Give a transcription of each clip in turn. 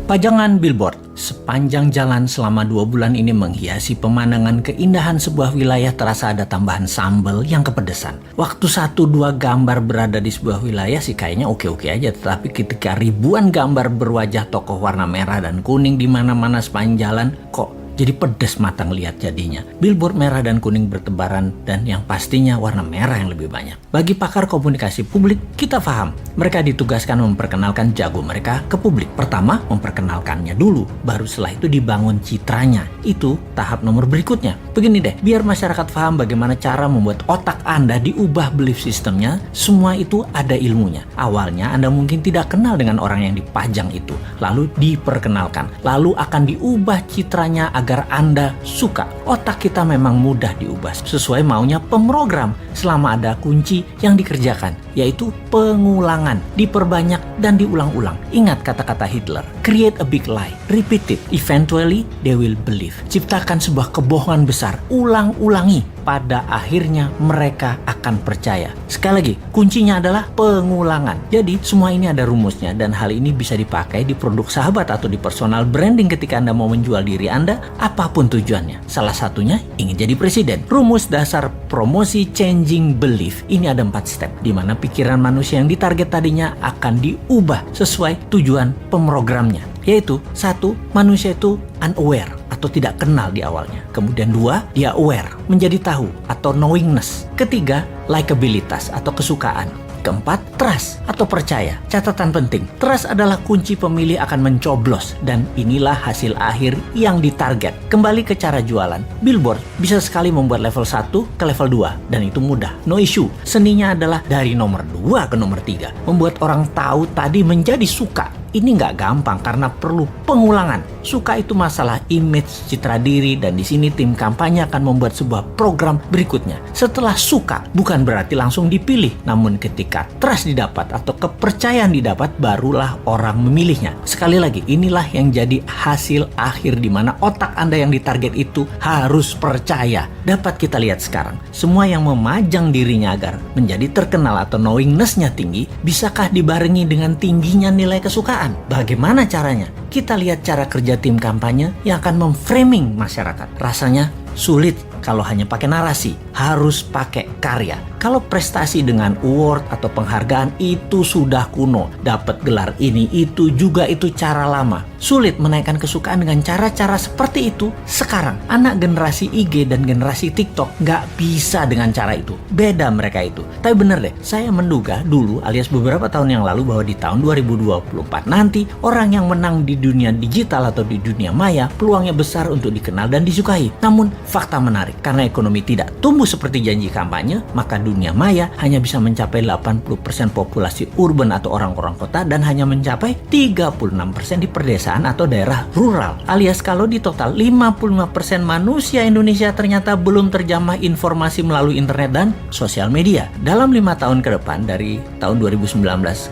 Pajangan billboard sepanjang jalan selama 2 bulan ini menghiasi pemandangan keindahan sebuah wilayah. Terasa ada tambahan sambal yang kepedesan. Waktu 1-2 gambar berada di sebuah wilayah sih kayaknya oke-oke aja. Tetapi ketika ribuan gambar berwajah tokoh warna merah dan kuning di mana-mana sepanjang jalan, kok jadi pedes mata ngelihat jadinya. Billboard merah dan kuning bertebaran dan yang pastinya warna merah yang lebih banyak. Bagi pakar komunikasi publik, kita paham mereka ditugaskan memperkenalkan jago mereka ke publik. Pertama, memperkenalkannya dulu, baru setelah itu dibangun citranya. Itu tahap nomor berikutnya. Begini deh, biar masyarakat paham bagaimana cara membuat otak Anda diubah belief sistemnya, semua itu ada ilmunya. Awalnya Anda mungkin tidak kenal dengan orang yang dipajang itu, lalu diperkenalkan, lalu akan diubah citranya agar Anda suka. Otak kita memang mudah diubah sesuai maunya pemrogram selama ada kunci yang dikerjakan, yaitu pengulangan, diperbanyak dan diulang-ulang. Ingat kata-kata Hitler, create a big lie, repeat it, eventually they will believe. Ciptakan sebuah kebohongan besar, ulang-ulangi, pada akhirnya mereka akan percaya. Sekali lagi, kuncinya adalah pengulangan. Jadi semua ini ada rumusnya dan hal ini bisa dipakai di produk sahabat atau di personal branding ketika Anda mau menjual diri Anda, apapun tujuannya. Salah satunya ingin jadi presiden. Rumus dasar promosi changing belief ini ada 4 step, di mana pikiran manusia yang ditarget tadinya akan diubah sesuai tujuan pemrogramnya. Yaitu 1, manusia itu unaware atau tidak kenal di awalnya. Kemudian 2, dia aware, menjadi tahu atau knowingness. Ketiga, likabilitas atau kesukaan. Keempat, trust atau percaya. Catatan penting, trust adalah kunci pemilih akan mencoblos dan inilah hasil akhir yang ditarget. Kembali ke cara jualan, billboard bisa sekali membuat level 1 ke level 2 dan itu mudah, no issue. Seninya adalah dari nomor 2 ke nomor 3. Membuat orang tahu tadi menjadi suka. Ini nggak gampang karena perlu pengulangan. Suka itu masalah image, citra diri, dan di sini tim kampanye akan membuat sebuah program berikutnya. Setelah suka, bukan berarti langsung dipilih, namun ketika trust didapat atau kepercayaan didapat, barulah orang memilihnya. Sekali lagi, inilah yang jadi hasil akhir di mana otak Anda yang ditarget itu harus percaya. Dapat kita lihat sekarang, semua yang memajang dirinya agar menjadi terkenal atau knowingness-nya tinggi, bisakah dibarengi dengan tingginya nilai kesukaan? Bagaimana caranya? Kita lihat cara kerja tim kampanye yang akan memframing masyarakat. Rasanya sulit kalau hanya pakai narasi, harus pakai karya. Kalau prestasi dengan award atau penghargaan itu sudah kuno, dapat gelar ini itu juga itu cara lama. Sulit menaikkan kesukaan dengan cara-cara seperti itu sekarang. Anak generasi IG dan generasi TikTok nggak bisa dengan cara itu. Beda mereka itu. Tapi bener deh, saya menduga dulu alias beberapa tahun yang lalu bahwa di tahun 2024 nanti orang yang menang di dunia digital atau di dunia maya peluangnya besar untuk dikenal dan disukai. Namun fakta menarik, karena ekonomi tidak tumbuh seperti janji kampanye, maka dunia maya hanya bisa mencapai 80% populasi urban atau orang-orang kota dan hanya mencapai 36% di pedesaan atau daerah rural. Alias kalau di total 55% manusia Indonesia ternyata belum terjamah informasi melalui internet dan sosial media. Dalam 5 tahun ke depan dari tahun 2019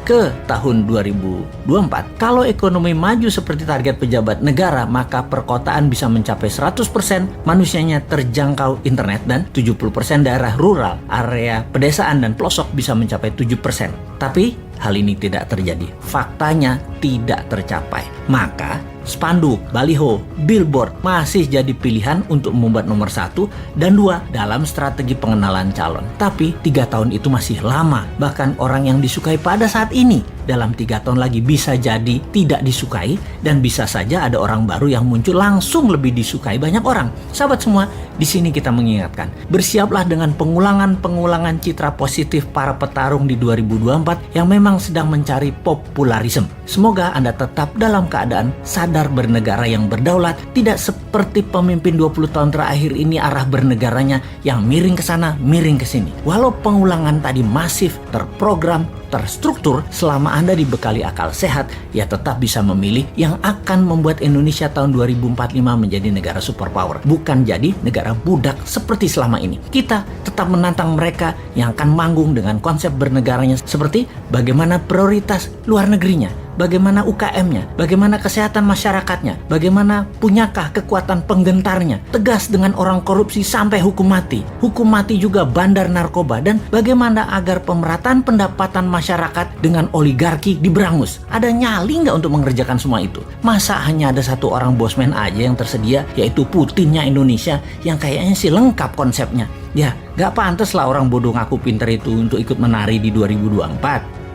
ke tahun 2024, kalau ekonomi maju seperti target pejabat negara, maka perkotaan bisa mencapai 100% manusianya terjangkau internet dan 70% daerah rural, area pedesaan dan pelosok bisa mencapai 7%. Tapi hal ini tidak terjadi. Faktanya tidak tercapai. Maka spanduk, baliho, billboard masih jadi pilihan untuk membuat nomor 1 dan 2 dalam strategi pengenalan calon. Tapi 3 tahun itu masih lama. Bahkan orang yang disukai pada saat ini dalam 3 tahun lagi bisa jadi tidak disukai dan bisa saja ada orang baru yang muncul langsung lebih disukai banyak orang. Sahabat semua, di sini kita mengingatkan, bersiaplah dengan pengulangan citra positif para petarung di 2024 yang memang sedang mencari popularisme. Semoga Anda tetap dalam keadaan sadar bernegara yang berdaulat, tidak seperti pemimpin 20 tahun terakhir ini arah bernegaranya yang miring ke sana, miring ke sini. Walau pengulangan tadi masif, terprogram, terstruktur, selama Anda dibekali akal sehat, ya tetap bisa memilih yang akan membuat Indonesia tahun 2045 menjadi negara superpower, bukan jadi negara budak seperti selama ini. Kita tetap menantang mereka yang akan manggung dengan konsep bernegaranya seperti bagaimana prioritas luar negerinya. bagaimana UKM-nya, bagaimana kesehatan masyarakatnya, bagaimana punyakah kekuatan penggentarnya, tegas dengan orang korupsi sampai hukum mati juga bandar narkoba, dan bagaimana agar pemerataan pendapatan masyarakat dengan oligarki diberangus. Ada nyali nggak untuk mengerjakan semua itu? Masa hanya ada satu orang bosman aja yang tersedia, yaitu Putinnya Indonesia, yang kayaknya sih lengkap konsepnya. Ya, gak pantas lah orang bodoh ngaku pinter itu untuk ikut menari di 2024.